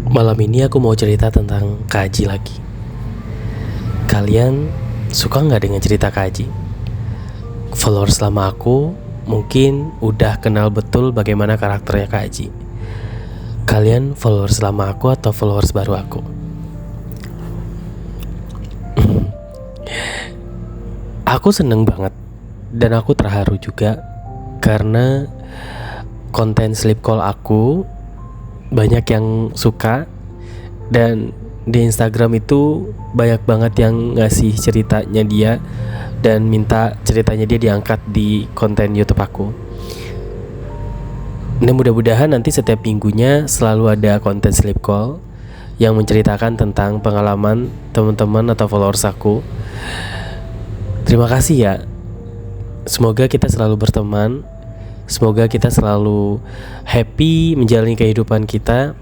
Malam ini aku mau cerita tentang Kak Aji lagi. Kalian suka nggak dengan cerita Kak Aji? Followers lama aku mungkin udah kenal betul bagaimana karakternya Kak Aji. Kalian followers lama aku atau followers baru aku? Aku seneng banget dan aku terharu juga karena konten sleep call aku banyak yang suka, dan di Instagram itu banyak banget yang ngasih ceritanya dia dan minta ceritanya dia diangkat di konten YouTube aku. Dan mudah-mudahan nanti setiap minggunya selalu ada konten sleep call yang menceritakan tentang pengalaman teman-teman atau followers aku. Terima kasih ya. Semoga kita selalu berteman. Semoga kita selalu happy menjalani kehidupan kita.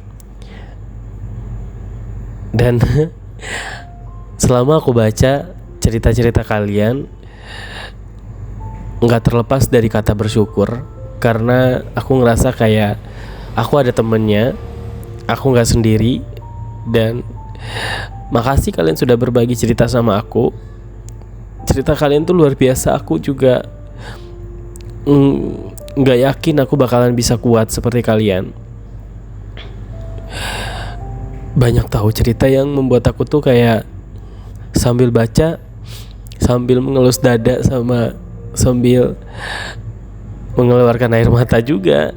Dan selama aku baca cerita-cerita kalian, gak terlepas dari kata bersyukur. Karena aku ngerasa kayak aku ada temennya, aku gak sendiri. Dan makasih kalian sudah berbagi cerita sama aku. Cerita kalian tuh luar biasa. Aku juga gak yakin aku bakalan bisa kuat seperti kalian. Banyak tahu cerita yang membuat aku tuh kayak sambil baca, sambil mengelus dada, sambil mengeluarkan air mata juga.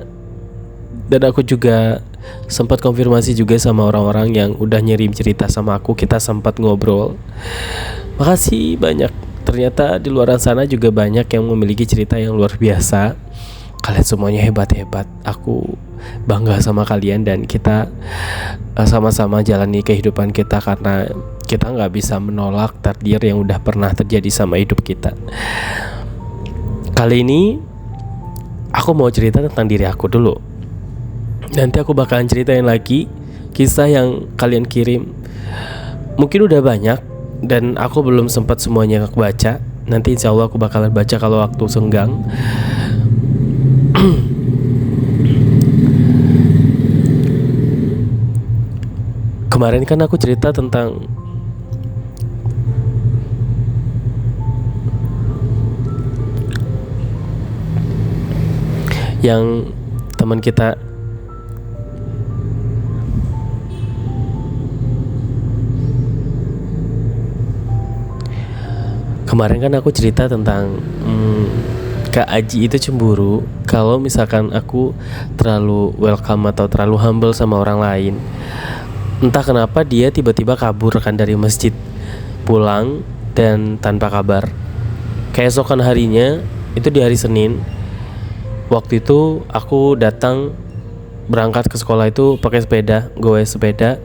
Dan aku juga sempat konfirmasi juga sama orang-orang yang udah ngirim cerita sama aku. Kita sempat ngobrol. Makasih banyak. Ternyata di luar sana juga banyak yang memiliki cerita yang luar biasa. Kalian semuanya hebat-hebat. Aku bangga sama kalian dan kita sama-sama jalani kehidupan kita, karena kita gak bisa menolak takdir yang udah pernah terjadi sama hidup kita. Kali ini aku mau cerita tentang diri aku dulu. Nanti aku bakalan ceritain lagi kisah yang kalian kirim. Mungkin udah banyak dan aku belum sempat semuanya aku baca. Nanti insya Allah aku bakalan baca kalau waktu senggang. Kemarin kan aku cerita tentang yang teman kita Kak Aji itu cemburu kalau misalkan aku terlalu welcome atau terlalu humble sama orang lain. Entah kenapa dia tiba-tiba kabur kan dari masjid, pulang dan tanpa kabar. Keesokan harinya, itu di hari Senin, waktu itu aku datang berangkat ke sekolah itu pakai sepeda, goes sepeda,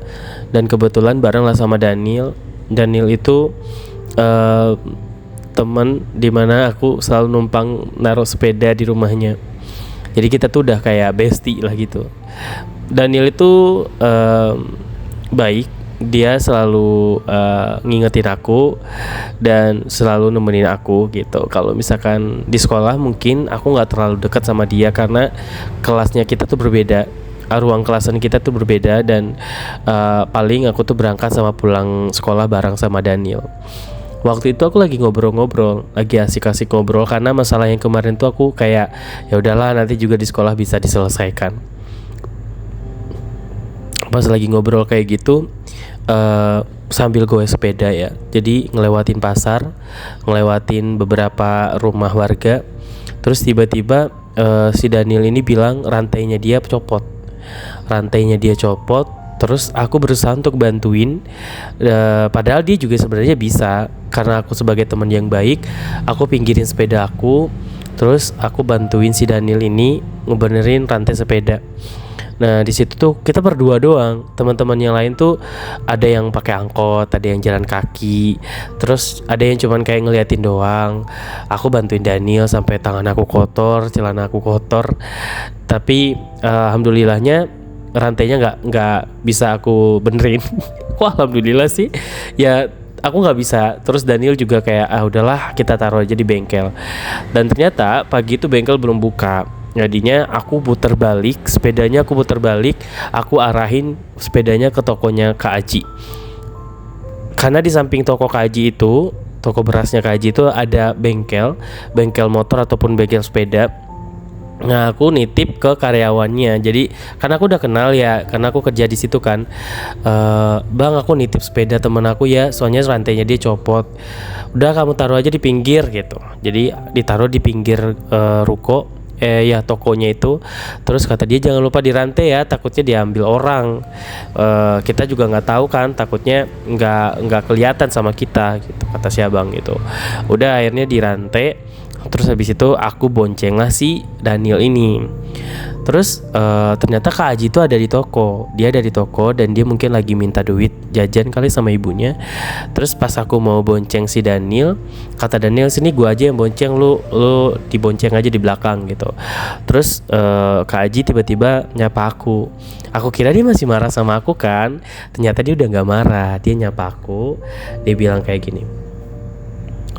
dan kebetulan bareng lah sama Daniel. Daniel itu teman dimana aku selalu numpang naruh sepeda di rumahnya. Jadi kita tuh udah kayak bestie lah gitu. Daniel itu baik, dia selalu ngingetin aku dan selalu nemenin aku gitu. Kalau misalkan di sekolah mungkin aku nggak terlalu dekat sama dia karena kelasnya kita tuh berbeda, ruang kelasan kita tuh berbeda, dan paling aku tuh berangkat sama pulang sekolah bareng sama Daniel. Waktu itu aku lagi ngobrol-ngobrol, lagi asik-asik ngobrol karena masalah yang kemarin tuh aku kayak ya udahlah nanti juga di sekolah bisa diselesaikan. Pas lagi ngobrol kayak gitu, sambil goes sepeda ya, jadi ngelewatin pasar, ngelewatin beberapa rumah warga. Terus tiba-tiba si Daniel ini bilang rantainya dia copot. Terus aku berusaha untuk bantuin, padahal dia juga sebenarnya bisa. Karena aku sebagai teman yang baik, aku pinggirin sepeda aku, terus aku bantuin si Daniel ini ngebenerin rantai sepeda. Nah di situ tuh kita berdua doang. Teman-teman yang lain tuh ada yang pakai angkot, ada yang jalan kaki, terus ada yang cuman kayak ngeliatin doang. Aku bantuin Daniel sampai tangan aku kotor, celana aku kotor. Tapi alhamdulillahnya rantainya nggak bisa aku benerin. Wah alhamdulillah sih. Ya aku nggak bisa. Terus Daniel juga kayak udahlah kita taruh aja di bengkel. Dan ternyata pagi itu bengkel belum buka. Jadinya aku putar balik sepedanya, aku arahin sepedanya ke tokonya Kak Aji. Karena di samping toko Kak Aji itu, toko berasnya Kak Aji itu ada bengkel motor ataupun bengkel sepeda. Nah, aku nitip ke karyawannya. Jadi karena aku udah kenal ya, karena aku kerja di situ kan. Bang, aku nitip sepeda temen aku ya, soalnya rantainya dia copot. Udah, kamu taruh aja di pinggir gitu. Jadi ditaruh di pinggir ruko, ya tokonya itu. Terus kata dia jangan lupa dirantai ya, takutnya diambil orang. Kita juga nggak tahu kan, takutnya nggak kelihatan sama kita gitu, kata si abang gitu. Udah, akhirnya dirantai. Terus habis itu aku bonceng lah si Daniel ini. Terus ternyata Kak Aji itu ada di toko. Dia ada di toko dan dia mungkin lagi minta duit jajan kali sama ibunya. Terus pas aku mau bonceng si Daniel, kata Daniel, sini gua aja yang bonceng, lu dibonceng aja di belakang gitu. Terus Kak Aji tiba-tiba nyapa aku. Aku kira dia masih marah sama aku kan. Ternyata dia udah gak marah. Dia nyapa aku. Dia bilang kayak gini,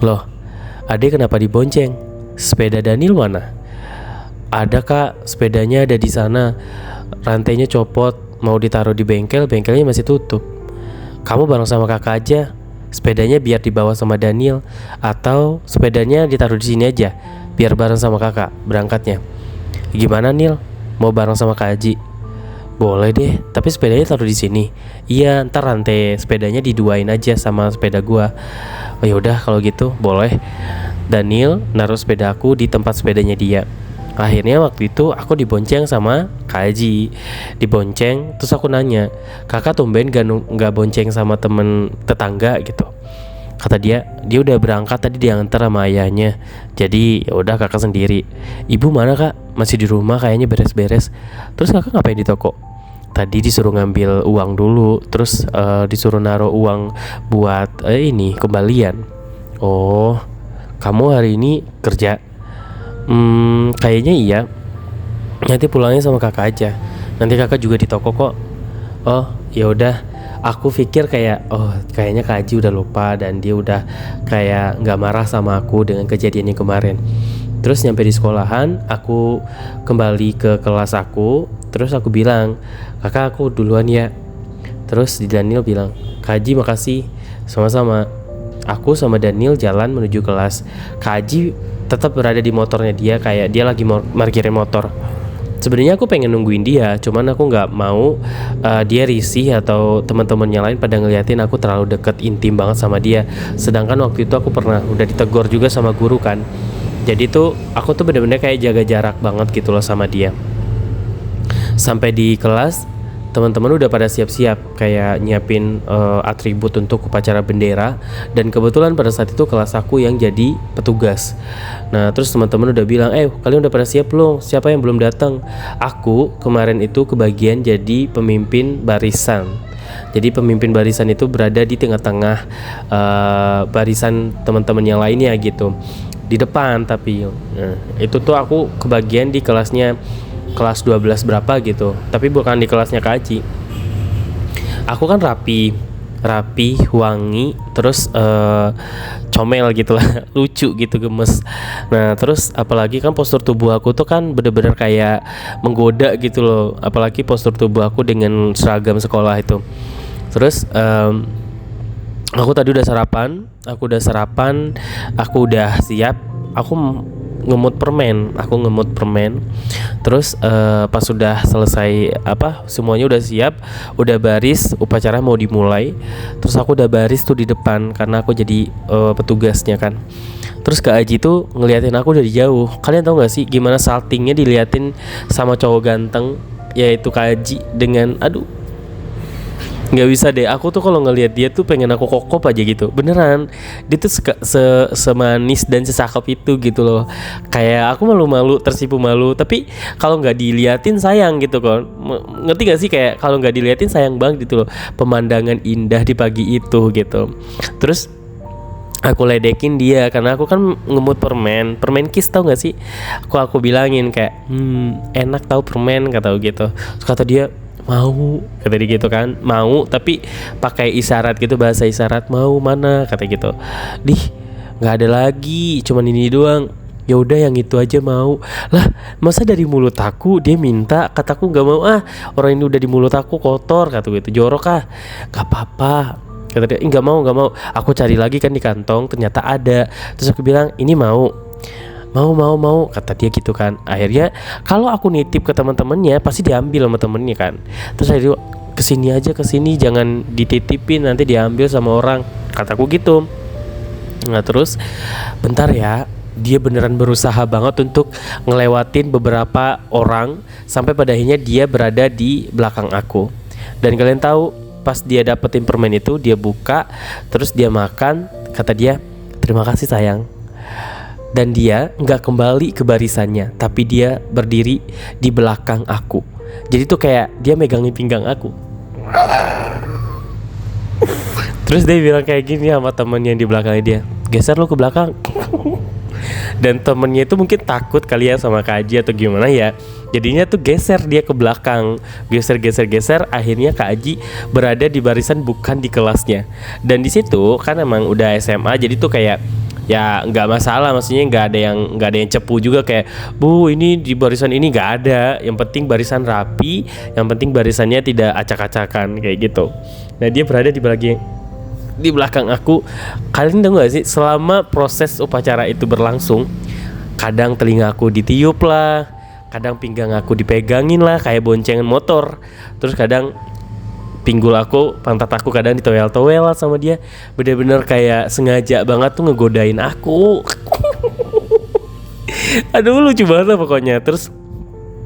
loh, adek kenapa dibonceng? Sepeda Daniel mana? Ada kak, sepedanya ada di sana. Rantainya copot, mau ditaruh di bengkel, bengkelnya masih tutup. Kamu bareng sama kakak aja. Sepedanya biar dibawa sama Daniel, atau sepedanya ditaruh di sini aja, biar bareng sama kakak berangkatnya. Gimana Nil? Mau bareng sama Kak Haji? Boleh deh, tapi sepedanya taruh di sini. Iya, ntar rantai sepedanya diduain aja sama sepeda gua. Oh yaudah kalau gitu boleh. Daniel naruh sepeda aku di tempat sepedanya dia. Akhirnya waktu itu aku dibonceng sama Kak Haji. Dibonceng, terus aku nanya, kakak tumben gak bonceng sama temen tetangga gitu. Kata dia udah berangkat tadi, diantar sama ayahnya. Jadi ya udah kakak sendiri. Ibu mana kak? Masih di rumah kayaknya beres-beres. Terus kakak ngapain di toko? Tadi disuruh ngambil uang dulu, terus disuruh naruh uang buat ini kembalian. Oh, kamu hari ini kerja? Kayaknya iya. Nanti pulangnya sama kakak aja. Nanti kakak juga di toko kok. Oh, ya udah. Aku pikir kayak, oh kayaknya Kak Haji udah lupa dan dia udah kayak nggak marah sama aku dengan kejadian yang kemarin. Terus nyampe di sekolahan, aku kembali ke kelas aku. Terus aku bilang, kakak aku duluan ya. Terus Daniel bilang, Kak Haji makasih. Sama-sama. Aku sama Daniel jalan menuju kelas. Kak Haji tetap berada di motornya dia, kayak dia lagi parkirin motor. Sebenarnya aku pengen nungguin dia, cuman aku nggak mau dia risih atau teman-temannya lain pada ngeliatin aku terlalu deket intim banget sama dia. Sedangkan waktu itu aku pernah udah ditegur juga sama guru kan. Jadi tuh aku tuh bener-bener kayak jaga jarak banget gitu loh sama dia. Sampai di kelas, teman-teman udah pada siap-siap kayak nyiapin atribut untuk upacara bendera. Dan kebetulan pada saat itu kelas aku yang jadi petugas. Nah terus teman-teman udah bilang, kalian udah pada siap belum? Siapa yang belum datang? Aku kemarin itu kebagian jadi pemimpin barisan. Jadi pemimpin barisan itu berada di tengah-tengah barisan teman-teman yang lainnya gitu, di depan. Tapi itu tuh aku kebagian di kelasnya kelas 12 berapa gitu, tapi bukan di kelasnya Kak Haji. Aku kan rapi, wangi, terus comel gitu lah, lucu gitu, gemes. Nah terus apalagi kan postur tubuh aku tuh kan bener-bener kayak menggoda gitu loh, apalagi postur tubuh aku dengan seragam sekolah itu. Terus aku tadi udah sarapan, aku udah siap, aku ngemut permen. Terus pas sudah selesai semuanya udah siap, udah baris, upacara mau dimulai. Terus aku udah baris tuh di depan karena aku jadi petugasnya kan. Terus Kak Haji tuh ngeliatin aku dari jauh. Kalian tahu gak sih gimana saltingnya diliatin sama cowok ganteng, yaitu Kak Haji, dengan nggak bisa deh, aku tuh kalau ngelihat dia tuh pengen aku kokop aja gitu, beneran. Dia tuh semanis dan sesakap itu gitu loh. Kayak aku malu-malu, tersipu malu, tapi kalau nggak diliatin sayang gitu kan. Ngerti gak sih, kayak kalau nggak diliatin sayang banget gitu loh. Pemandangan indah di pagi itu gitu. Terus aku ledekin dia karena aku kan ngemut permen kiss, tau gak sih? Aku bilangin kayak enak tau permen, kata gitu. Terus kata dia mau, kata dia gitu kan, mau tapi pakai isyarat gitu, bahasa isyarat, mau mana, kata gitu. Nggak ada lagi, cuman ini doang. Ya udah yang itu aja mau. Lah, masa dari mulut aku dia minta, kataku nggak mau, orang ini udah di mulut aku kotor, kata gitu, jorok nggak apa-apa, kata dia. Nggak mau, aku cari lagi kan di kantong, ternyata ada. Terus aku bilang ini mau, kata dia gitu kan. Akhirnya kalau aku nitip ke teman-temannya pasti diambil sama temennya kan. Terus akhirnya kesini, jangan dititipin, nanti diambil sama orang, kataku gitu. Nah terus bentar ya, dia beneran berusaha banget untuk ngelewatin beberapa orang sampai pada akhirnya dia berada di belakang aku. Dan kalian tahu, pas dia dapetin permen itu, dia buka, terus dia makan, kata dia terima kasih sayang. Dan dia nggak kembali ke barisannya, tapi dia berdiri di belakang aku. Jadi tuh kayak dia megangin pinggang aku. Terus dia bilang kayak gini sama temennya yang di belakangnya dia, geser lu ke belakang. Dan temennya itu mungkin takut kali ya sama Kak Aji atau gimana ya, jadinya tuh geser dia ke belakang, geser. Akhirnya Kak Aji berada di barisan bukan di kelasnya. Dan di situ kan emang udah SMA, jadi tuh kayak ya nggak masalah, maksudnya nggak ada yang cepu juga kayak bu ini di barisan ini, nggak ada. Yang penting barisan rapi, yang penting barisannya tidak acak-acakan kayak gitu. Nah dia berada di belakang aku. Kalian tahu gak sih, selama proses upacara itu berlangsung, kadang telinga aku ditiup lah, kadang pinggang aku dipegangin lah kayak boncengan motor, terus kadang pinggul aku, pantat aku kadang ditowel-towel lah sama dia. Bener-bener kayak sengaja banget tuh ngegodain aku. Aduh lucu banget lah pokoknya. Terus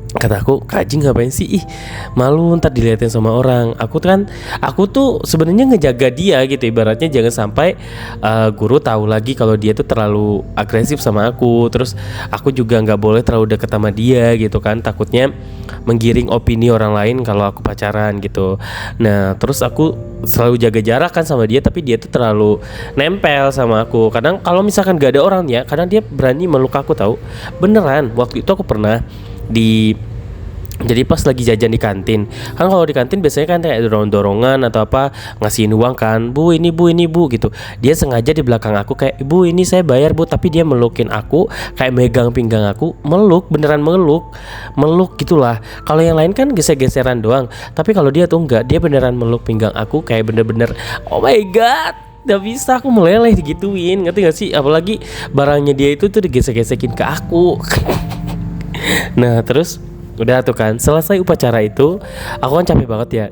kata aku, Kak Aji ngapain sih? Malu ntar dilihatin sama orang. Aku tuh sebenarnya ngejaga dia gitu, ibaratnya jangan sampai guru tahu lagi kalau dia tuh terlalu agresif sama aku. Terus aku juga nggak boleh terlalu deket sama dia gitu kan, takutnya menggiring opini orang lain kalau aku pacaran gitu. Nah terus aku selalu jaga jarak kan sama dia, tapi dia tuh terlalu nempel sama aku. Kadang kalau misalkan gak ada orang ya, kadang dia berani meluk aku tahu. Beneran, waktu itu aku pernah jadi pas lagi jajan di kantin kan, kalau di kantin biasanya kan kayak dorong-dorongan atau apa, ngasihin uang kan, bu ini bu gitu. Dia sengaja di belakang aku kayak, bu ini saya bayar bu, tapi dia melukin aku, kayak megang pinggang aku, beneran meluk gitulah. Kalau yang lain kan geser-geseran doang, tapi kalau dia tuh enggak, dia beneran meluk pinggang aku kayak bener-bener oh my god. Gak bisa aku meleleh digituin, ngerti gak sih? Apalagi barangnya dia itu tuh digesek-gesekin ke aku. Nah terus udah tuh kan, selesai upacara itu aku kan capek banget ya,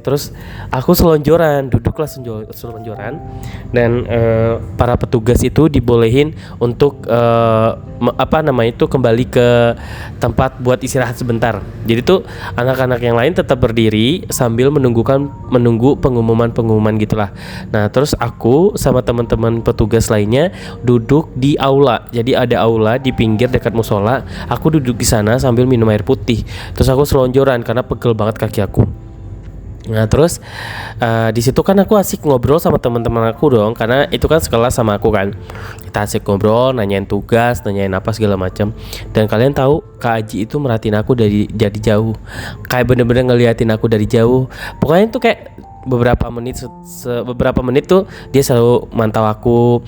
terus aku duduklah selonjoran. Dan para petugas itu dibolehin untuk kembali ke tempat buat istirahat sebentar. Jadi tuh anak-anak yang lain tetap berdiri sambil menunggu pengumuman gitulah. Nah terus aku sama teman-teman petugas lainnya duduk di aula. Jadi ada aula di pinggir dekat musola. Aku duduk di sana sambil minum air putih. Terus aku selonjoran karena pegel banget kaki aku. Nah terus di situ kan aku asik ngobrol sama teman-teman aku dong, karena itu kan sekelas sama aku kan. Kita asik ngobrol, nanyain tugas, nanyain apa segala macam. Dan kalian tahu Kak Aji itu merhatiin aku dari jauh, kayak bener-bener ngeliatin aku dari jauh. Pokoknya itu kayak beberapa menit tuh dia selalu mantau aku,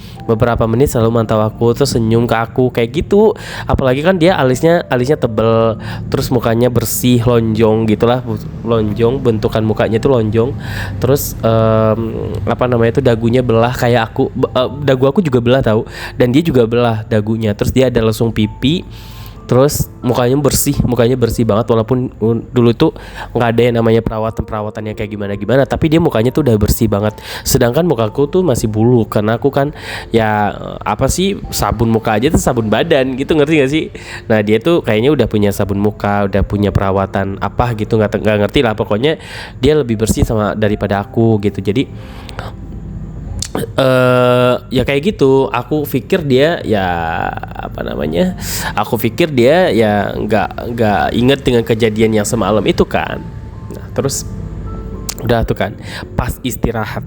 terus senyum ke aku kayak gitu. Apalagi kan dia alisnya tebel, terus mukanya bersih, lonjong gitulah, bentukan mukanya tuh lonjong. Terus dagunya belah kayak aku, dagu aku juga belah tahu, dan dia juga belah dagunya. Terus dia ada lesung pipi. Terus mukanya bersih banget, walaupun dulu tuh nggak ada yang namanya perawatan yang kayak gimana, tapi dia mukanya tuh udah bersih banget. Sedangkan mukaku tuh masih bulu, karena aku kan ya sabun muka aja tuh sabun badan gitu, ngerti gak sih? Nah dia tuh kayaknya udah punya sabun muka, udah punya perawatan apa gitu, nggak ngerti lah, pokoknya dia lebih bersih daripada aku gitu. Jadi ya kayak gitu. Aku pikir dia nggak inget dengan kejadian yang semalam itu kan. Nah terus udah tuh kan, pas istirahat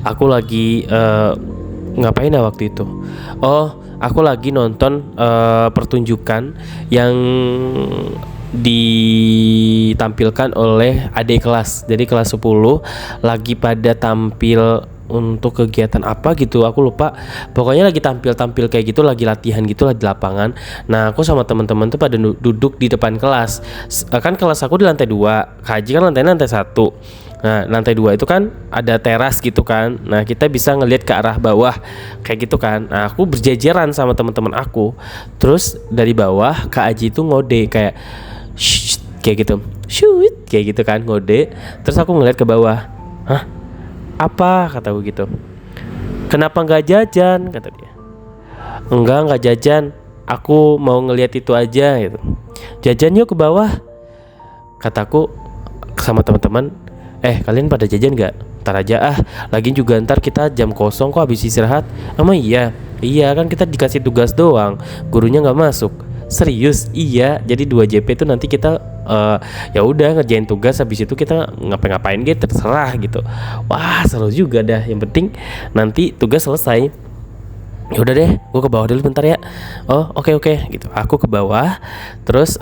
aku lagi ngapain ya waktu itu? Aku lagi nonton pertunjukan yang ditampilkan oleh adik kelas. Jadi kelas 10 lagi pada tampil untuk kegiatan apa gitu, aku lupa. Pokoknya lagi tampil kayak gitu, lagi latihan gitu lah di lapangan. Nah aku sama teman-teman tuh pada duduk di depan kelas. Kan kelas aku di lantai 2, Kak Aji kan lantai 1. Nah lantai 2 itu kan ada teras gitu kan. Nah kita bisa ngelihat ke arah bawah kayak gitu kan. Nah aku berjejeran sama teman-teman aku. Terus dari bawah Kak Aji itu ngode kayak shh, kayak gitu, shoot kayak gitu kan, ngode. Terus aku ngeliat ke bawah. Hah? Apa? Kataku gitu. Kenapa nggak jajan? Kata dia. Nggak jajan. Aku mau ngeliat itu aja gitu. Jajan yuk ke bawah. Kataku sama teman-teman. Kalian pada jajan nggak? Ntar aja Lagian juga ntar kita jam kosong kok habis istirahat. Emang iya? Iya kan kita dikasih tugas doang. Gurunya nggak masuk. Serius? Iya. Jadi 2 JP itu nanti kita ya udah ngerjain tugas, habis itu kita ngapain gitu terserah gitu. Wah seru juga dah, yang penting nanti tugas selesai. Ya udah deh, gue ke bawah dulu bentar ya. Oh oke gitu. Aku ke bawah, terus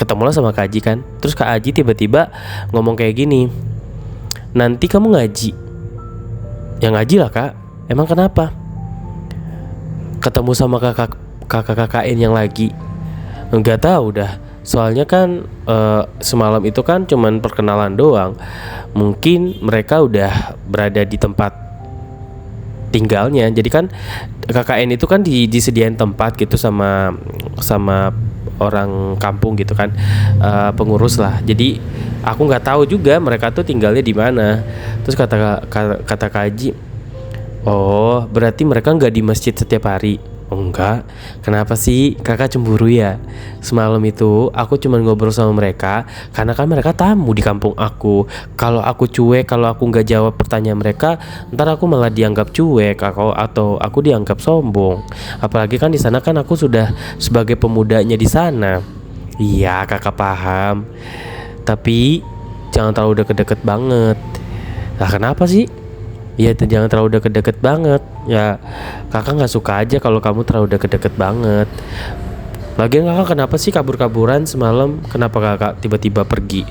ketemulah sama Kak Aji kan. Terus Kak Aji tiba-tiba ngomong kayak gini, nanti kamu ngaji. Ya ngaji lah Kak. Emang kenapa? Ketemu sama kakak-kakaknya yang lagi. Nggak tahu dah. Soalnya kan semalam itu kan cuman perkenalan doang. Mungkin mereka udah berada di tempat tinggalnya. Jadi kan KKN itu kan disediain tempat gitu sama orang kampung gitu kan, pengurus lah. Jadi aku nggak tahu juga mereka tuh tinggalnya di mana. Terus kata Kak Haji, oh berarti mereka nggak di masjid setiap hari. Oh enggak, kenapa sih kakak cemburu ya? Semalam itu aku cuma ngobrol sama mereka karena kan mereka tamu di kampung aku. Kalau aku cuek, kalau aku nggak jawab pertanyaan mereka, ntar aku malah dianggap cuek atau aku dianggap sombong. Apalagi kan di sana kan aku sudah sebagai pemudanya di sana. Iya kakak paham, tapi jangan terlalu deket-deket banget. Nah kenapa sih? Ya jangan terlalu deket-deket banget. Ya kakak gak suka aja kalau kamu terlalu deket-deket banget. Lagian kakak kenapa sih kabur-kaburan semalam? Kenapa kakak tiba-tiba pergi?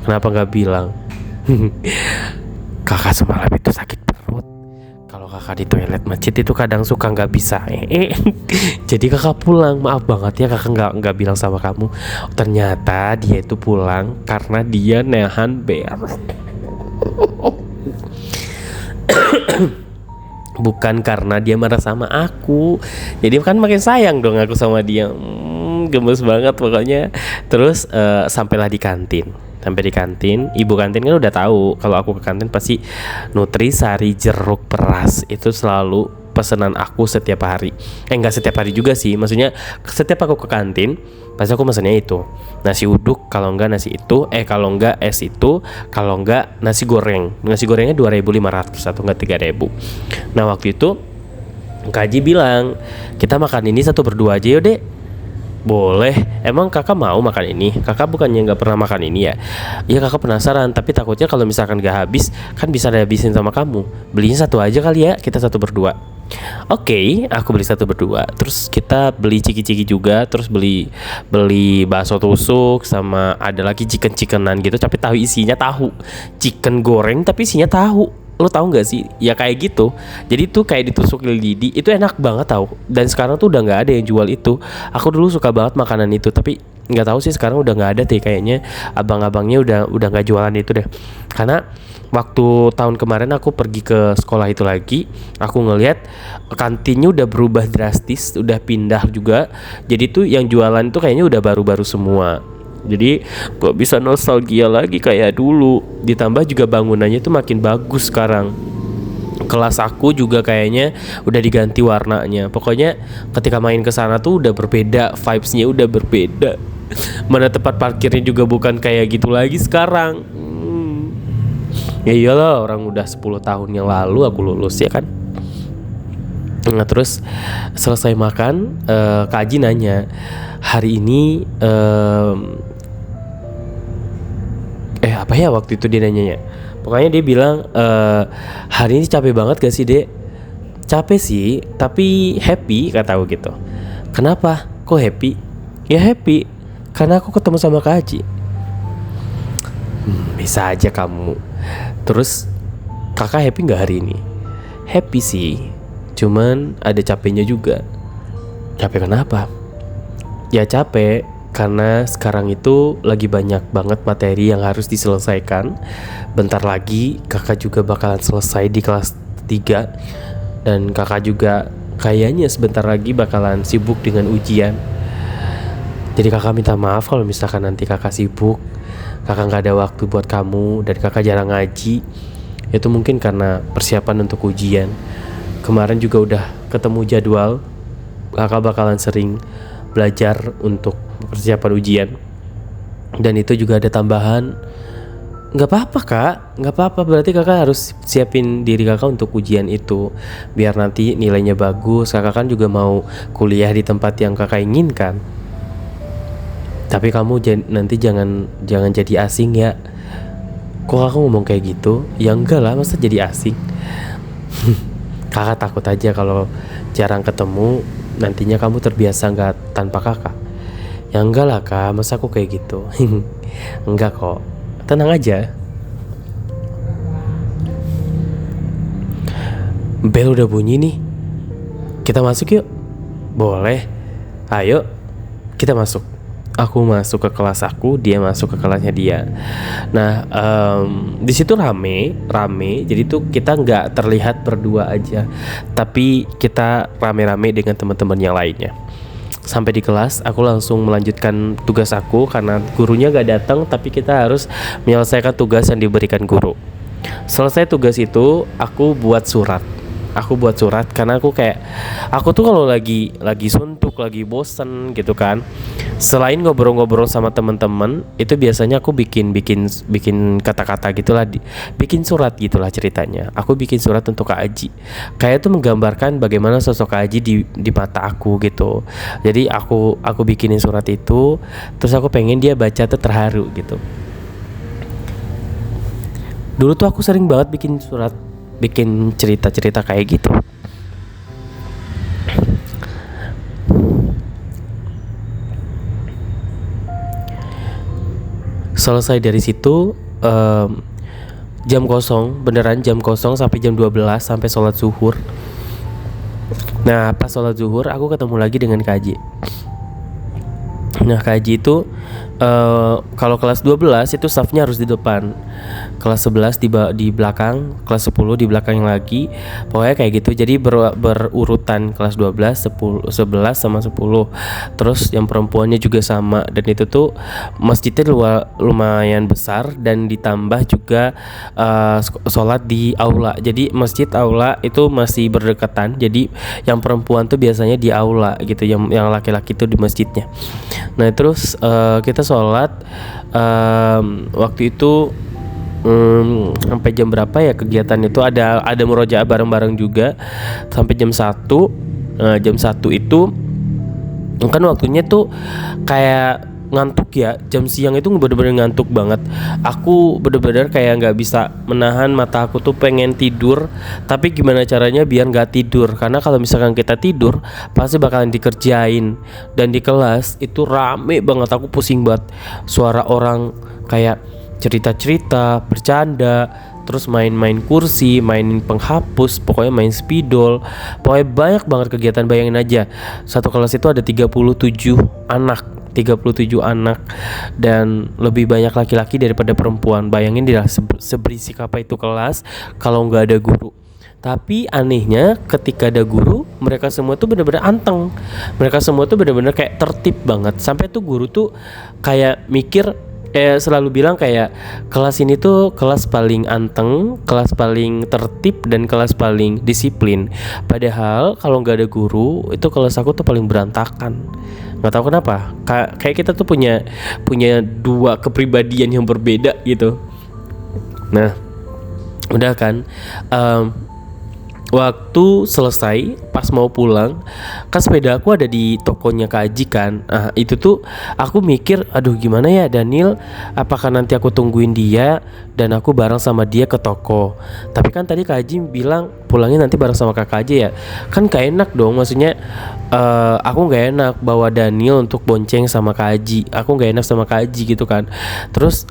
Kenapa gak bilang? Kakak semalam itu sakit perut. Kalau kakak di toilet masjid itu kadang suka gak bisa. Jadi kakak pulang. Maaf banget ya kakak gak bilang sama kamu. Ternyata dia itu pulang karena dia nahan bear. Bukan karena dia marah sama aku. Jadi kan makin sayang dong aku sama dia. Gemes banget pokoknya. Terus sampailah di kantin. Sampai di kantin, ibu kantin kan udah tahu kalau aku ke kantin pasti nutrisari jeruk peras. Itu selalu pesanan aku setiap hari. Enggak setiap hari juga sih. Maksudnya setiap aku ke kantin pasti aku pesannya itu. Nasi uduk, kalau enggak nasi itu, kalau enggak es itu, kalau enggak nasi goreng. Nasi gorengnya 2.500 atau enggak 3.000. Nah waktu itu Kak Haji bilang, kita makan ini 1 berdua aja yuk dek. Boleh. Emang kakak mau makan ini? Kakak bukannya nggak pernah makan ini ya? Iya kakak penasaran, tapi takutnya kalau misalkan gak habis kan bisa dihabisin sama kamu. Belinya 1 aja kali ya, kita 1 berdua. Oke, aku beli 1 berdua. Terus kita beli ciki-ciki juga. Terus beli bakso tusuk, sama ada lagi chicken-chickenan gitu. Tapi tahu isinya tahu. Chicken goreng tapi isinya tahu. Lo tahu nggak sih? Ya kayak gitu. Jadi tuh kayak ditusuk lidi. Itu enak banget tau. Dan sekarang tuh udah nggak ada yang jual itu. Aku dulu suka banget makanan itu, tapi nggak tahu sih sekarang udah nggak ada deh kayaknya. Abang-abangnya udah nggak jualan itu deh. Karena waktu tahun kemarin aku pergi ke sekolah itu lagi, aku ngelihat kantinnya udah berubah drastis, udah pindah juga. Jadi tuh yang jualan tuh kayaknya udah baru-baru semua. Jadi gak bisa nostalgia lagi kayak dulu. Ditambah juga bangunannya tuh makin bagus sekarang. Kelas aku juga kayaknya udah diganti warnanya. Pokoknya ketika main ke sana tuh udah berbeda, vibes-nya udah berbeda. Mana tempat parkirnya juga bukan kayak gitu lagi sekarang. Ya iyalah, orang udah 10 tahun yang lalu aku lulus ya kan. Nah terus selesai makan, Kak Haji nanya, hari ini apa ya waktu itu dia nanyanya. Pokoknya dia bilang, hari ini capek banget gak sih dek? Capek sih, tapi happy kata aku gitu. Kenapa? Kok happy? Ya happy karena aku ketemu sama Kak Haji. Bisa aja kamu. Terus kakak happy gak hari ini? happy sih, cuman ada capeknya juga. Capek kenapa? Ya capek karena sekarang itu lagi banyak banget materi yang harus diselesaikan. Bentar lagi kakak juga bakalan selesai di kelas 3. Dan kakak juga kayaknya sebentar lagi bakalan sibuk dengan ujian. Jadi kakak minta maaf kalau misalkan nanti kakak sibuk, kakak gak ada waktu buat kamu, dan kakak jarang ngaji. Itu mungkin karena persiapan untuk ujian. Kemarin juga udah ketemu jadwal, kakak bakalan sering belajar untuk persiapan ujian. Dan itu juga ada tambahan. Gak apa-apa kak, gak apa-apa, berarti kakak harus siapin diri kakak untuk ujian itu, biar nanti nilainya bagus. Kakak kan juga mau kuliah di tempat yang kakak inginkan. Tapi kamu nanti jangan jadi asing ya. Kok kakak ngomong kayak gitu? Ya enggak lah, masa jadi asing. Kakak takut aja kalau jarang ketemu, nantinya kamu terbiasa nggak tanpa kakak. Ya enggak lah kak, masa aku kayak gitu. Enggak kok, tenang aja. Bel udah bunyi nih, kita masuk yuk. Boleh, ayo kita masuk. Aku masuk ke kelas aku, dia masuk ke kelasnya dia. Nah, di situ rame. Jadi tuh kita nggak terlihat berdua aja, tapi kita rame-rame dengan teman-teman yang lainnya. Sampai di kelas, aku langsung melanjutkan tugas aku karena gurunya nggak datang, tapi kita harus menyelesaikan tugas yang diberikan guru. Selesai tugas itu, aku buat surat karena aku tuh kalau lagi suntuk, lagi bosen gitu kan, selain ngobrol-ngobrol sama teman-teman, itu biasanya aku bikin kata-kata gitulah, bikin surat gitulah ceritanya. Aku bikin surat untuk Kak Aji, kayak itu menggambarkan bagaimana sosok Kak Aji di mata aku gitu. Jadi aku bikinin surat itu, terus aku pengen dia baca tuh terharu gitu. Dulu tuh aku sering banget bikin surat, bikin cerita-cerita kayak gitu. Selesai dari situ jam kosong, beneran jam kosong sampai jam 12, sampai sholat zuhur. Nah pas sholat zuhur aku ketemu lagi dengan Kak Haji. Nah Kak Haji itu kalau kelas 12 itu staffnya harus di depan, kelas 11 di belakang, kelas 10 di belakang lagi. Pokoknya kayak gitu. Jadi berurutan kelas 12, 10, 11 sama 10. Terus yang perempuannya juga sama. Dan itu tuh masjidnya lumayan besar, dan ditambah juga sholat di aula. Jadi masjid aula itu masih berdekatan. Jadi yang perempuan tuh biasanya di aula gitu, yang laki-laki tuh di masjidnya. Nah terus kita sholat waktu itu sampai jam berapa ya kegiatan itu, ada murojaah bareng-bareng juga sampai jam 1. Jam 1 itu kan waktunya tuh kayak ngantuk ya, jam siang itu bener-bener ngantuk banget. Aku bener-bener kayak nggak bisa menahan mata aku tuh pengen tidur, tapi gimana caranya biar nggak tidur, karena kalau misalkan kita tidur pasti bakalan dikerjain. Dan di kelas itu rame banget, aku pusing banget, suara orang kayak cerita-cerita, bercanda, terus main-main kursi, mainin penghapus, pokoknya main spidol. Pokoknya banyak banget kegiatan. Bayangin aja, satu kelas itu ada 37 anak dan lebih banyak laki-laki daripada perempuan. Bayangin dia seberisik apa itu kelas kalau nggak ada guru. Tapi anehnya ketika ada guru, mereka semua tuh benar-benar anteng. Mereka semua tuh benar-benar kayak tertib banget. Sampai tuh guru tuh kayak mikir, selalu bilang kayak kelas ini tuh kelas paling anteng, kelas paling tertib, dan kelas paling disiplin. Padahal kalau nggak ada guru, itu kelas aku tuh paling berantakan. Nggak tahu kenapa. Kayak kita tuh punya dua kepribadian yang berbeda gitu. Nah, udah kan. Waktu selesai, pas mau pulang, kan sepeda aku ada di tokonya Kak Haji kan. Nah itu tuh aku mikir, aduh gimana ya Daniel, apakah nanti aku tungguin dia dan aku bareng sama dia ke toko. Tapi kan tadi Kak Haji bilang pulangnya nanti bareng sama kakak aja ya. Kan gak enak dong, maksudnya aku gak enak bawa Daniel untuk bonceng sama Kak Aji. Aku gak enak sama Kak Aji gitu kan. Terus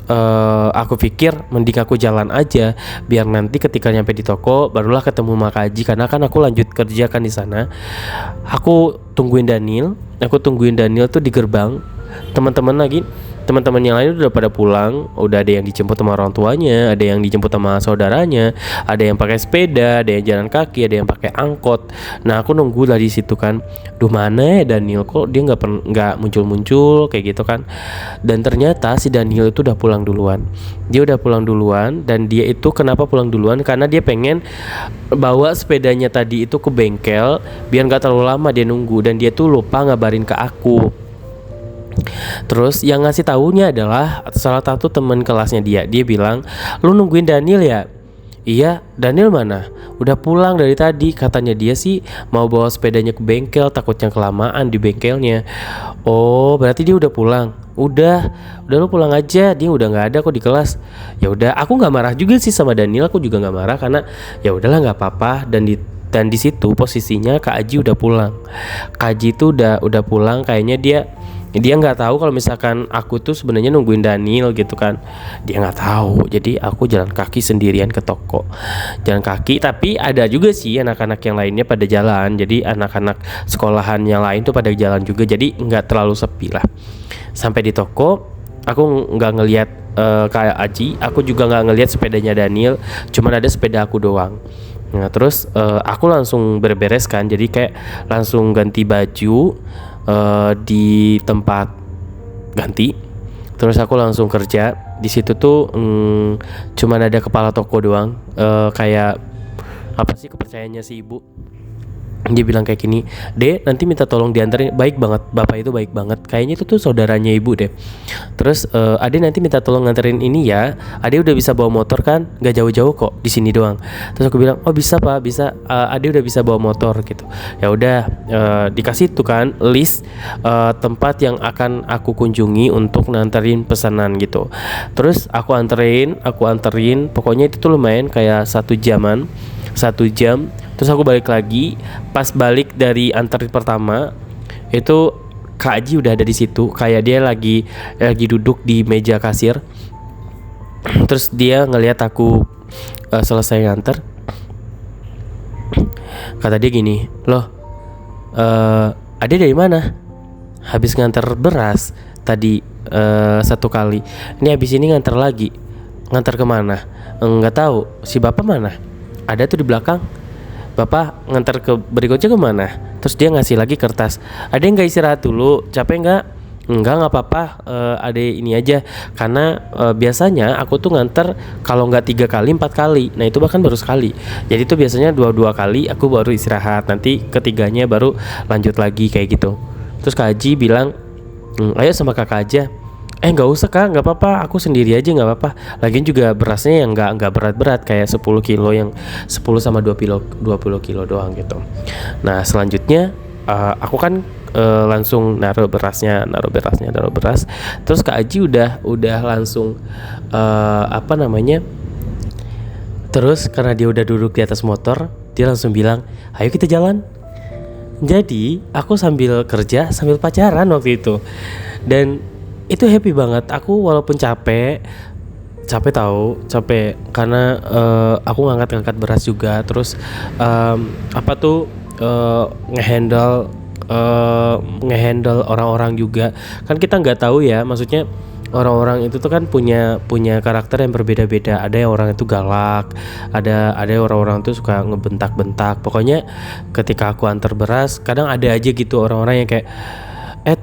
aku pikir mending aku jalan aja, biar nanti ketika nyampe di toko barulah ketemu sama Kak Aji, karena kan aku lanjut kerja kan di sana. Aku tungguin Daniel tuh di gerbang. Teman-teman yang lain udah pada pulang, udah ada yang dijemput sama orang tuanya, ada yang dijemput sama saudaranya, ada yang pakai sepeda, ada yang jalan kaki, ada yang pakai angkot. Nah aku nunggu lah di situ kan, duh mana ya Daniel, kok dia nggak muncul kayak gitu kan. Dan ternyata si Daniel itu udah pulang duluan. Dan dia itu kenapa pulang duluan? Karena dia pengen bawa sepedanya tadi itu ke bengkel biar nggak terlalu lama dia nunggu, dan dia tuh lupa ngabarin ke aku. Terus yang ngasih tahunya adalah salah satu teman kelasnya dia. Dia bilang, "Lu nungguin Daniel ya?" "Iya." "Daniel mana?" "Udah pulang dari tadi. Katanya dia sih mau bawa sepedanya ke bengkel, takutnya kelamaan di bengkelnya." "Oh, berarti dia udah pulang." Udah lu pulang aja, dia udah nggak ada kok di kelas." Ya udah, aku nggak marah juga sih sama Daniel, aku juga nggak marah karena ya udahlah nggak apa-apa. Dan di situ posisinya Kak Aji udah pulang. Kak Aji itu udah pulang, kayaknya dia nggak tahu kalau misalkan aku tuh sebenarnya nungguin Daniel gitu kan. Dia nggak tahu. Jadi aku jalan kaki sendirian ke toko. Jalan kaki, tapi ada juga sih anak-anak yang lainnya pada jalan. Jadi anak-anak sekolahan yang lain tuh pada jalan juga. Jadi nggak terlalu sepi lah. Sampai di toko, aku nggak ngelihat kayak Aji. Aku juga nggak ngelihat sepedanya Daniel. Cuman ada sepeda aku doang. Nah terus aku langsung beres kan. Jadi kayak langsung ganti baju di tempat ganti. Terus aku langsung kerja. Di situ tuh cuman ada kepala toko doang. Kayak apa sih kepercayaannya si ibu. Dia bilang kayak gini, "Dek, nanti minta tolong dianterin." Baik banget, bapak itu baik banget. Kayaknya itu tuh saudaranya ibu deh. Terus Ade nanti minta tolong nganterin ini ya. Ade udah bisa bawa motor kan? Gak jauh-jauh kok, di sini doang. Terus aku bilang, "Oh bisa pak, bisa. Ade udah bisa bawa motor gitu." Ya udah, dikasih tuh kan list tempat yang akan aku kunjungi untuk nganterin pesanan gitu. Terus aku anterin. Pokoknya itu tuh lumayan kayak 1 jam. Terus aku balik lagi. Pas balik dari anterin pertama itu Kak Aji udah ada di situ. Kayak dia lagi duduk di meja kasir. Terus dia ngelihat aku selesai nganter. Kata dia gini, "Loh, Ade dari mana?" "Habis nganter beras tadi 1 kali. Ini habis ini nganter lagi." "Nganter kemana?" "Enggak tahu. Si bapak mana?" "Ada tuh di belakang." "Bapak nganter ke berikutnya kemana?" Terus dia ngasih lagi kertas. "Ada yang nggak istirahat dulu? Capek nggak?" Nggak apa-apa. Ada ini aja. Karena biasanya aku tuh nganter kalau nggak 3 kali 4 kali. Nah itu bahkan baru sekali. Jadi tuh biasanya 2 kali aku baru istirahat. Nanti ketiganya baru lanjut lagi kayak gitu. Terus Kak Haji bilang, "Ayo sama kakak aja." Nggak usah kak, nggak apa-apa, aku sendiri aja nggak apa-apa. Lagian juga berasnya yang nggak berat-berat, kayak 10 kilo, yang 10 sama 20 kilo doang gitu. Nah selanjutnya aku kan langsung naruh beras. Terus Kak Aji udah langsung terus karena dia udah duduk di atas motor, dia langsung bilang, "Ayo kita jalan." Jadi aku sambil kerja sambil pacaran waktu itu. Dan itu happy banget. Aku walaupun capek karena aku ngangkat beras juga. Terus ngehandle orang-orang juga. Kan kita nggak tahu ya, maksudnya orang-orang itu tuh kan punya karakter yang berbeda-beda. Ada yang orang itu galak, ada orang-orang tuh suka ngebentak-bentak. Pokoknya ketika aku antar beras, kadang ada aja gitu orang-orang yang kayak,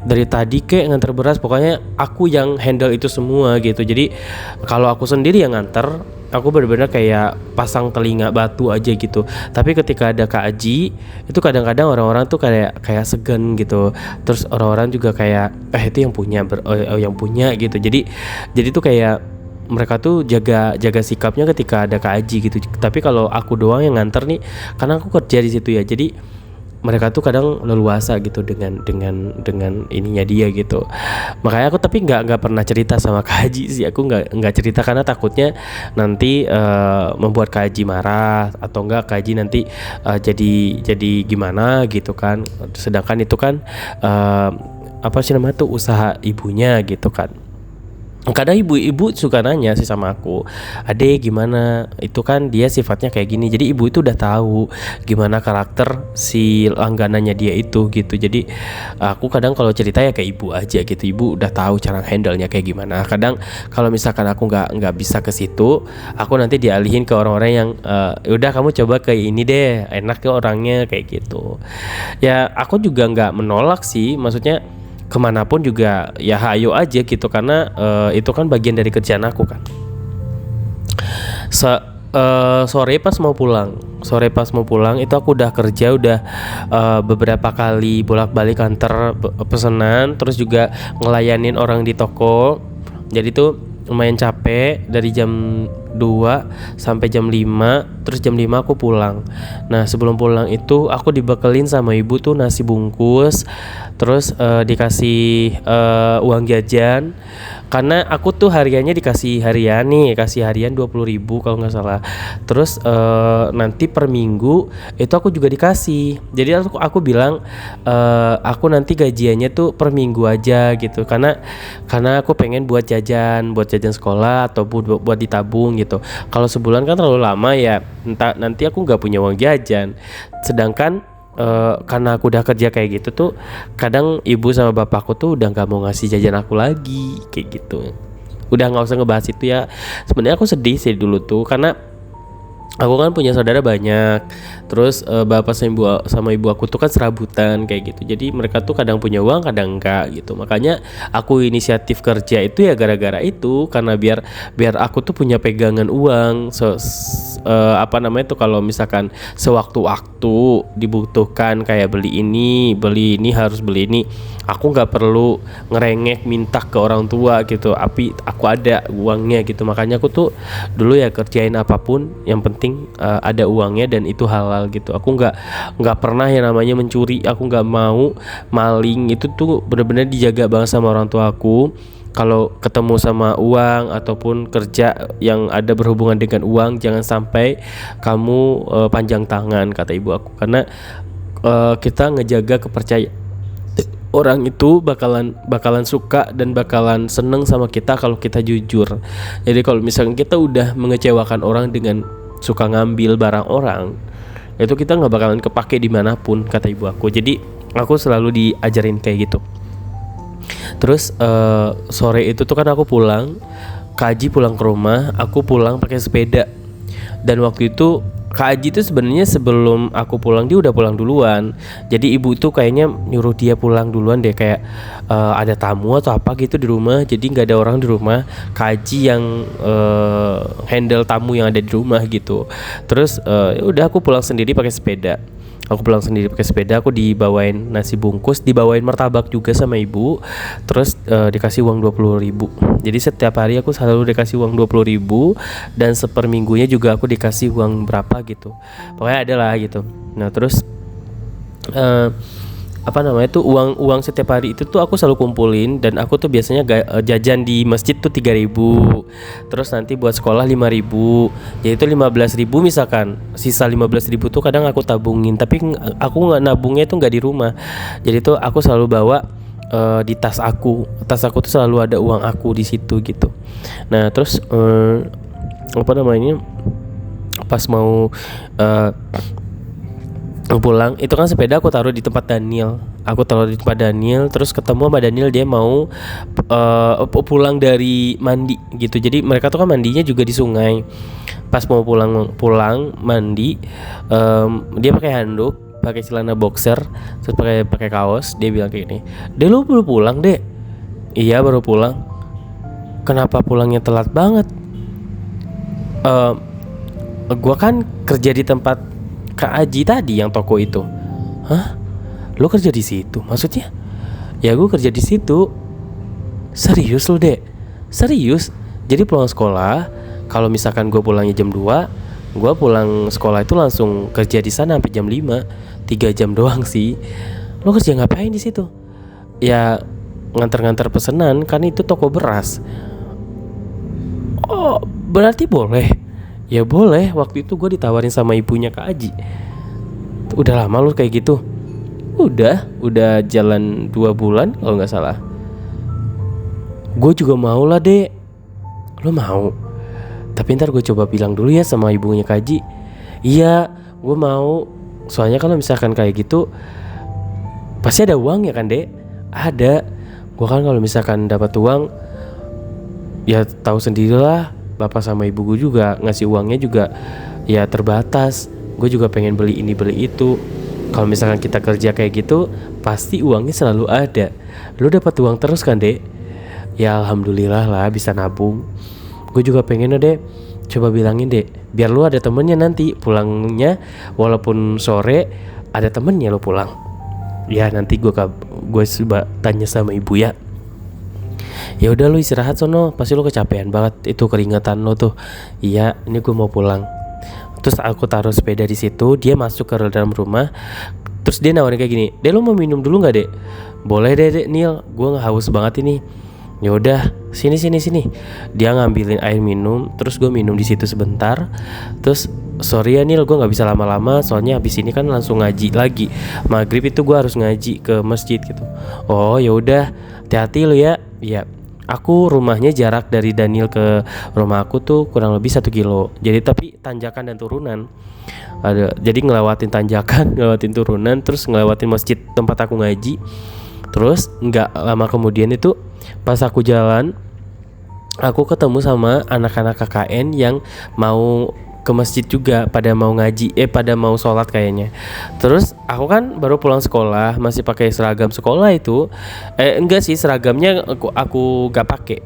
dari tadi kayak nganter beras, pokoknya aku yang handle itu semua gitu. Jadi kalau aku sendiri yang nganter, aku benar-benar kayak pasang telinga batu aja gitu. Tapi ketika ada Kak Aji, itu kadang-kadang orang-orang tuh kayak segan gitu. Terus orang-orang juga kayak itu yang punya gitu. Jadi tuh kayak mereka tuh jaga sikapnya ketika ada Kak Aji gitu. Tapi kalau aku doang yang nganter nih, karena aku kerja di situ ya. Jadi mereka tuh kadang leluasa gitu dengan ininya dia gitu. Makanya aku tapi nggak pernah cerita sama Kak Haji sih. Aku nggak cerita karena takutnya nanti membuat Kak Haji marah, atau enggak Kak Haji nanti jadi gimana gitu kan. Sedangkan itu kan apa sih namanya tuh, usaha ibunya gitu kan. Kadang ibu-ibu suka nanya sih sama aku, "Adek gimana?" Itu kan dia sifatnya kayak gini. Jadi ibu itu udah tahu gimana karakter si langganannya dia itu gitu. Jadi aku kadang kalau cerita ya kayak ibu aja gitu. Ibu udah tahu cara handle-nya kayak gimana. Kadang kalau misalkan aku nggak bisa ke situ, aku nanti dialihin ke orang-orang yang udah kamu coba ke ini deh, enak ke orangnya kayak gitu. Ya aku juga nggak menolak sih, maksudnya kemanapun juga ya hayo aja gitu, karena itu kan bagian dari kerjaan aku kan. Sore pas mau pulang itu aku udah kerja, udah beberapa kali bolak-balik antar pesanan, terus juga ngelayanin orang di toko. Jadi tuh lumayan capek dari jam 2 sampai jam 5, terus jam 5 aku pulang. Nah sebelum pulang itu aku dibekelin sama ibu tuh nasi bungkus, terus dikasih uang jajan, karena aku tuh hariannya dikasih harian nih, kasih harian 20.000 kalau nggak salah. Terus nanti per minggu itu aku juga dikasih. Jadi aku bilang aku nanti gajiannya tuh per minggu aja gitu, karena aku pengen buat jajan sekolah atau buat ditabung gitu. Kalau sebulan kan terlalu lama ya, nanti aku nggak punya uang jajan. Sedangkan karena aku udah kerja kayak gitu tuh, kadang ibu sama bapakku tuh udah nggak mau ngasih jajan aku lagi kayak gitu. Udah nggak usah ngebahas itu ya. Sebenarnya aku sedih sih dulu tuh, karena aku kan punya saudara banyak, terus bapak sama ibu aku tuh kan serabutan kayak gitu. Jadi mereka tuh kadang punya uang, kadang enggak gitu. Makanya aku inisiatif kerja itu ya gara-gara itu, karena biar aku tuh punya pegangan uang. Apa namanya tuh, kalau misalkan sewaktu-waktu dibutuhkan kayak beli ini harus beli ini, aku nggak perlu ngerengek minta ke orang tua gitu. Aku ada uangnya gitu. Makanya aku tuh dulu ya kerjain apapun yang penting ada uangnya dan itu halal gitu. Aku nggak pernah yang namanya mencuri. Aku nggak mau maling. Itu tuh benar-benar dijaga banget sama orang tua aku. Kalau ketemu sama uang ataupun kerja yang ada berhubungan dengan uang, jangan sampai kamu panjang tangan, kata ibu aku. Karena kita ngejaga kepercayaan orang itu bakalan suka dan bakalan seneng sama kita kalau kita jujur. Jadi kalau misalnya kita udah mengecewakan orang dengan suka ngambil barang orang, itu kita nggak bakalan kepake dimanapun, kata ibu aku. Jadi aku selalu diajarin kayak gitu. Terus sore itu tuh kan aku pulang, Kak Haji pulang ke rumah, aku pulang pakai sepeda. Dan waktu itu Kak Haji tuh sebenarnya sebelum aku pulang dia udah pulang duluan. Jadi ibu tuh kayaknya nyuruh dia pulang duluan deh, kayak ada tamu atau apa gitu di rumah. Jadi nggak ada orang di rumah, Kak Haji yang handle tamu yang ada di rumah gitu. Terus udah aku pulang sendiri pakai sepeda. Aku dibawain nasi bungkus, dibawain martabak juga sama ibu. Terus dikasih uang 20.000. Jadi setiap hari aku selalu dikasih uang 20.000, dan seperminggunya juga aku dikasih uang berapa gitu. Pokoknya ada lah gitu. Nah terus apa namanya tuh, uang setiap hari itu tuh aku selalu kumpulin, dan aku tuh biasanya jajan di masjid tuh 3.000, terus nanti buat sekolah 5.000, jadi itu 15.000. Misalkan sisa 15.000 tuh kadang aku tabungin, tapi aku nggak nabungnya tuh nggak di rumah. Jadi tuh aku selalu bawa di tas aku tuh selalu ada uang aku di situ gitu. Nah terus apa namanya, pas mau pulang itu kan sepeda aku taruh di tempat Daniel. Terus ketemu sama Daniel, dia mau pulang dari mandi gitu. Jadi mereka tuh kan mandinya juga di sungai. Pas mau pulang mandi, dia pakai handuk, pakai celana boxer, terus pakai kaos. Dia bilang kayak gini, "Dek, lu baru pulang, Dek?" "Iya, baru pulang." "Kenapa pulangnya telat banget?" Gua kan kerja di tempat Kak Haji tadi yang toko itu." "Hah? Lo kerja di situ? Maksudnya?" "Ya gue kerja di situ." "Serius lo, Dek?" "Serius. Jadi pulang sekolah, kalau misalkan gue pulangnya jam 2, Gue pulang sekolah itu langsung kerja di sana sampai jam 5, 3 jam doang sih. Lo kerja ngapain di situ? Ya nganter-nganter pesanan, kan itu toko beras. Oh, berarti boleh. Ya boleh, waktu itu gue ditawarin sama ibunya Kak Aji. Udah lama lu kayak gitu? Udah jalan 2 bulan kalau gak salah. Gue juga mau lah dek. Lo mau? Tapi ntar gue coba bilang dulu ya sama ibunya Kak Aji. Iya, gue mau. Soalnya kalau misalkan kayak gitu pasti ada uang ya kan dek? Ada. Gue kan kalau misalkan dapat uang, ya tahu sendirilah, bapak sama ibu gue juga ngasih uangnya juga ya terbatas. Gue juga pengen beli ini beli itu. Kalau misalkan kita kerja kayak gitu, pasti uangnya selalu ada. Lu dapat uang terus kan dek? Ya alhamdulillah lah bisa nabung. Gue juga pengen dek, coba bilangin dek, biar lu ada temennya nanti pulangnya, walaupun sore ada temennya lu pulang. Ya nanti gue coba tanya sama ibu ya. Ya udah lu istirahat sono, pasti lu kecapean banget, itu keringetan lo tuh. Iya, ini gue mau pulang. Terus aku taruh sepeda di situ, dia masuk ke dalam rumah. Terus dia nawarin kayak gini, "Dek, lu mau minum dulu nggak dek?" "Boleh deh dek Nil, gue haus banget ini." Ya udah, sini. Dia ngambilin air minum, terus gue minum di situ sebentar. Terus sorry ya Nil, gue nggak bisa lama-lama, soalnya habis ini kan langsung ngaji lagi. Maghrib itu gue harus ngaji ke masjid gitu. Oh ya udah, hati-hati lu ya. Ya. Aku rumahnya jarak dari Daniel ke rumah aku tuh kurang lebih 1 kilo. Jadi tapi tanjakan dan turunan. Jadi ngelewatin tanjakan, ngelewatin turunan, terus ngelewatin masjid tempat aku ngaji. Terus nggak lama kemudian itu pas aku jalan, aku ketemu sama anak-anak KKN yang mau ke masjid juga, pada mau ngaji, pada mau sholat kayaknya. Terus aku kan baru pulang sekolah, masih pakai seragam sekolah itu. Enggak sih, seragamnya aku gak pakai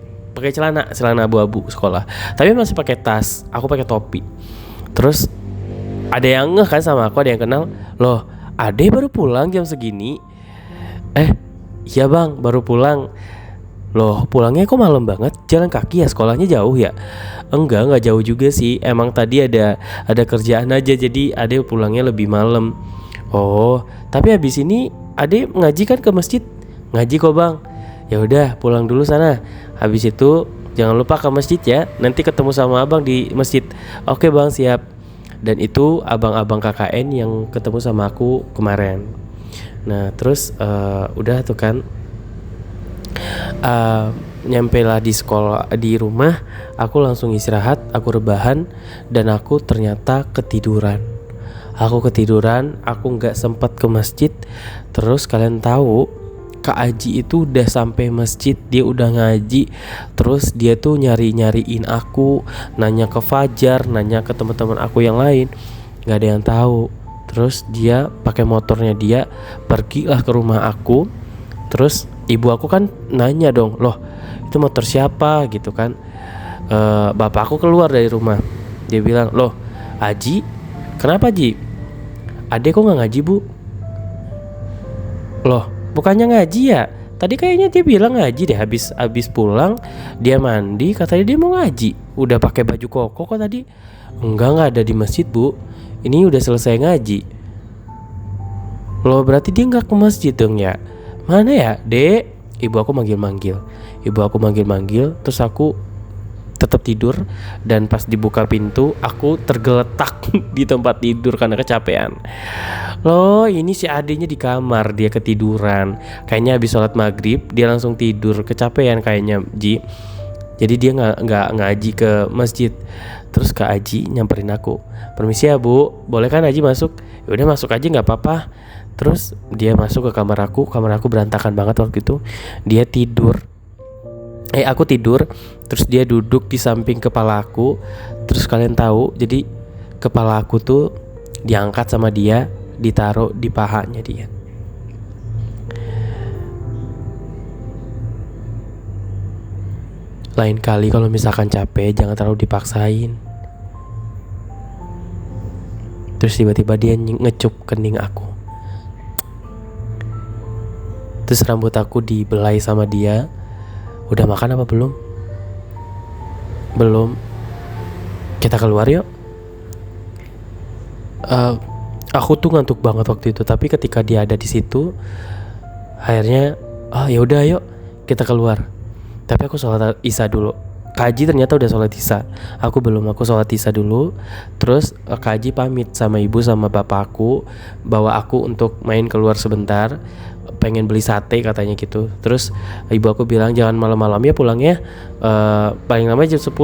celana abu-abu sekolah. Tapi masih pakai tas, aku pakai topi. Terus ada yang ngeh kan sama aku, ada yang kenal. "Loh, Ade baru pulang jam segini?" Iya bang, baru pulang." "Loh, pulangnya kok malam banget? Jalan kaki ya? Sekolahnya jauh ya?" Enggak jauh juga sih. Emang tadi ada kerjaan aja, jadi Ade pulangnya lebih malam." "Oh, tapi habis ini Ade ngaji kan ke masjid?" "Ngaji kok bang." "Ya udah, pulang dulu sana. Habis itu jangan lupa ke masjid ya. Nanti ketemu sama abang di masjid." "Oke bang, siap." Dan itu abang-abang KKN yang ketemu sama aku kemarin. Nah terus udah tuh kan, nyampe lah di sekolah, di rumah aku langsung istirahat, aku rebahan, dan aku ternyata ketiduran. Aku nggak sempat ke masjid. Terus kalian tahu Kak Aji itu udah sampai masjid, dia udah ngaji. Terus dia tuh nyariin aku, nanya ke Fajar, nanya ke teman-teman aku yang lain, nggak ada yang tahu. Terus dia pakai motornya dia pergilah ke rumah aku. Terus ibu aku kan nanya dong, "Loh, itu motor siapa?" gitu kan. Bapak aku keluar dari rumah. Dia bilang, "Loh, Aji, kenapa Ji? Ade kok gak ngaji bu?" "Loh, bukannya ngaji ya? Tadi kayaknya dia bilang ngaji deh. Habis pulang dia mandi, katanya dia mau ngaji. Udah pakai baju koko kok tadi." Enggak ada di masjid bu. Ini udah selesai ngaji." "Loh, berarti dia gak ke masjid dong ya? Mana ya dek?" Ibu aku manggil-manggil. Terus aku tetap tidur. Dan pas dibuka pintu, aku tergeletak di tempat tidur karena kecapean. "Loh, ini si adenya di kamar, dia ketiduran. Kayaknya habis sholat maghrib dia langsung tidur, kecapean kayaknya Ji. Jadi dia nggak ngaji ke masjid." Terus Kak Aji nyamperin aku, "Permisi ya bu, boleh kan Aji masuk?" "Ya udah masuk aja, nggak apa-apa." Terus dia masuk ke kamar aku berantakan banget waktu itu. Dia tidur, aku tidur. Terus dia duduk di samping kepala aku. Terus kalian tahu, jadi kepala aku tuh diangkat sama dia, ditaruh di pahanya dia. Lain kali kalau misalkan capek jangan terlalu dipaksain. Terus tiba-tiba dia ngecup kening aku. Terus rambut aku dibelai sama dia. "Udah makan apa belum?" "Belum." "Kita keluar yuk." Eh, aku tuh ngantuk banget waktu itu, tapi ketika dia ada di situ, akhirnya ya udah yuk kita keluar. Tapi aku sholat isya dulu. Kak Haji ternyata udah sholat isya, aku belum. Aku sholat isya dulu. Terus Kak Haji pamit sama ibu sama bapakku, bawa aku untuk main keluar sebentar, pengen beli sate katanya gitu. Terus ibu aku bilang jangan malam-malam ya pulangnya, paling lama jam 10.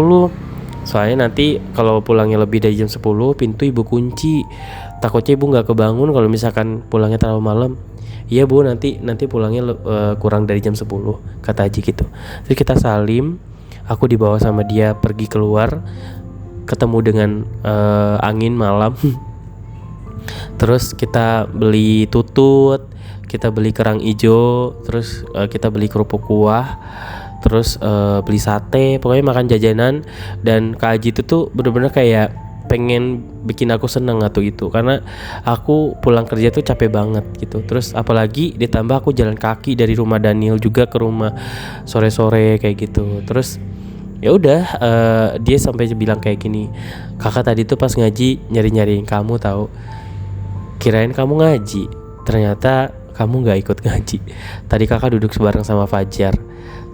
Soalnya nanti kalau pulangnya lebih dari jam 10 pintu ibu kunci, takutnya ibu nggak kebangun kalau misalkan pulangnya terlalu malam. Iya bu, nanti pulangnya kurang dari jam 10, kata Haji gitu. Terus kita salim, aku dibawa sama dia pergi keluar, ketemu dengan angin malam. Terus kita beli tutut, kita beli kerang ijo, terus kita beli kerupuk kuah, terus beli sate, pokoknya makan jajanan. Dan Kak Haji itu tuh bener-bener kayak pengen bikin aku seneng atau itu, karena aku pulang kerja tuh capek banget gitu. Terus apalagi ditambah aku jalan kaki dari rumah Daniel juga ke rumah sore-sore kayak gitu. Terus ya udah, dia sampai bilang kayak gini, kakak tadi tuh pas ngaji nyari-nyariin kamu tahu, kirain kamu ngaji, ternyata kamu nggak ikut ngaji. Tadi kakak duduk sebareng sama Fajar.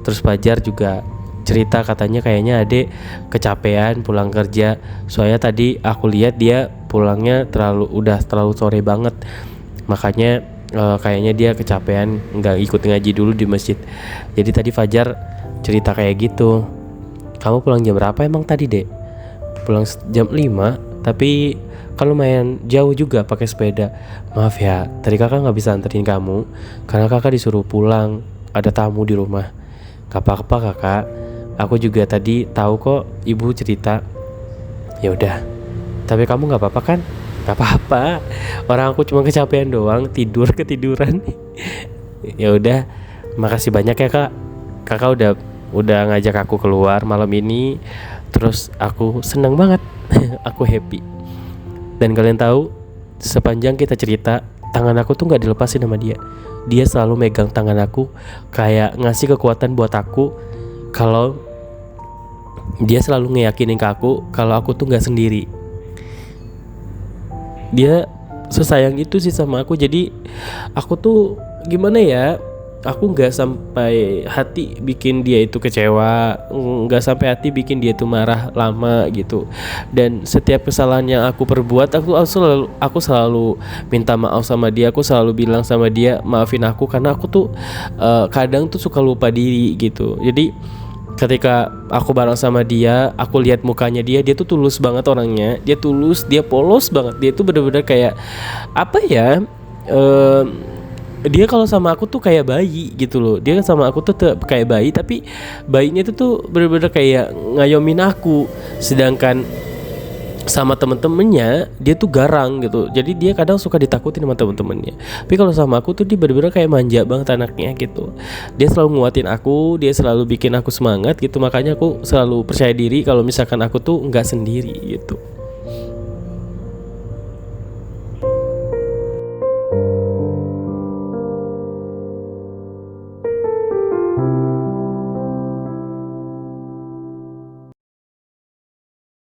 Terus Fajar juga cerita katanya kayaknya adek kecapean pulang kerja, soalnya tadi aku lihat dia pulangnya udah terlalu sore banget, makanya kayaknya dia kecapean nggak ikut ngaji dulu di masjid. Jadi tadi Fajar cerita kayak gitu. Kamu pulang jam berapa emang tadi dek? Pulang jam 5, tapi kan lumayan jauh juga pakai sepeda. Maaf ya, tadi kakak nggak bisa anterin kamu karena kakak disuruh pulang, ada tamu di rumah. Gak apa-apa kakak, aku juga tadi tahu kok ibu cerita. Ya udah, tapi kamu nggak apa-apa kan? Gak apa-apa, orang aku cuma kecapean doang, ketiduran. Ya udah, makasih banyak ya kak. Kakak udah ngajak aku keluar malam ini. Terus aku seneng banget. Aku happy. Dan kalian tahu, sepanjang kita cerita, tangan aku tuh nggak dilepasin sama dia. Dia selalu megang tangan aku, kayak ngasih kekuatan buat aku. Kalau dia selalu ngeyakinin ke aku kalau aku tuh nggak sendiri. Dia sesayang itu sih sama aku. Jadi aku tuh gimana ya, aku nggak sampai hati bikin dia itu kecewa, nggak sampai hati bikin dia itu marah lama gitu. Dan setiap kesalahan yang aku perbuat, aku selalu minta maaf sama dia. Aku selalu bilang sama dia maafin aku, karena aku tuh kadang tuh suka lupa diri gitu. Jadi ketika aku bareng sama dia, aku lihat mukanya dia tuh tulus banget orangnya. Dia tulus, dia polos banget. Dia tuh bener-bener kayak apa ya, dia kalau sama aku tuh kayak bayi gitu loh. Dia sama aku tuh kayak bayi, tapi bayinya itu tuh bener-bener kayak ngayomin aku. Sedangkan sama temen-temennya dia tuh garang gitu. Jadi dia kadang suka ditakutin sama temen-temennya. Tapi kalau sama aku tuh dia bener-bener kayak manja banget anaknya gitu. Dia selalu nguatin aku, dia selalu bikin aku semangat gitu. Makanya aku selalu percaya diri kalau misalkan aku tuh nggak sendiri gitu.